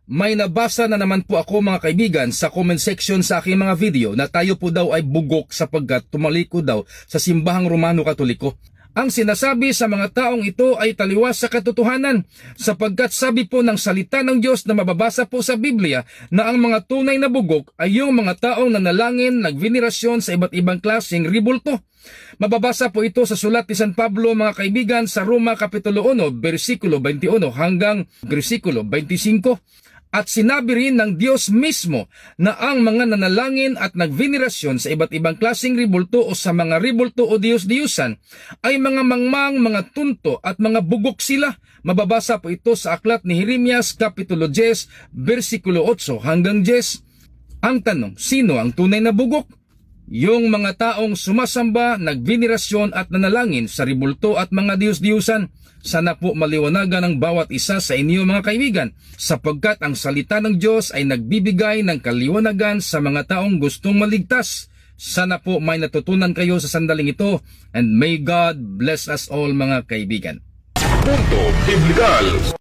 May nabasa na naman po ako mga kaibigan sa comment section sa aking mga video na tayo po daw ay bugok sapagkat tumaliko daw sa simbahang Romano-Katoliko. Ang sinasabi sa mga taong ito ay taliwas sa katotohanan sapagkat sabi po ng salita ng Diyos na mababasa po sa Biblia na ang mga tunay na bugok ay yung mga taong nanalangin, nagvenerasyon sa iba't ibang klaseng ribulto. Mababasa po ito sa sulat ni San Pablo mga kaibigan sa Roma Kapitulo 1, versikulo 21 hanggang versikulo 25. At sinabi rin ng Diyos mismo na ang mga nanalangin at nagvenerasyon sa iba't ibang klaseng ribulto o sa mga ribulto o Diyos-Diyusan ay mga mangmang, mga tunto at mga bugok sila. Mababasa po ito sa aklat ni Jeremias Kapitulo 10, versikulo 8 hanggang 10. Ang tanong, sino ang tunay na bugok? Yung mga taong sumasamba, nagvenerasyon at nanalangin sa ribulto at mga Diyos-Diyusan. Sana po maliwanagan ng bawat isa sa inyo mga kaibigan sapagkat ang salita ng Diyos ay nagbibigay ng kaliwanagan sa mga taong gustong maligtas. Sana po may natutunan kayo sa sandaling ito and may God bless us all mga kaibigan. Punto Biblikal.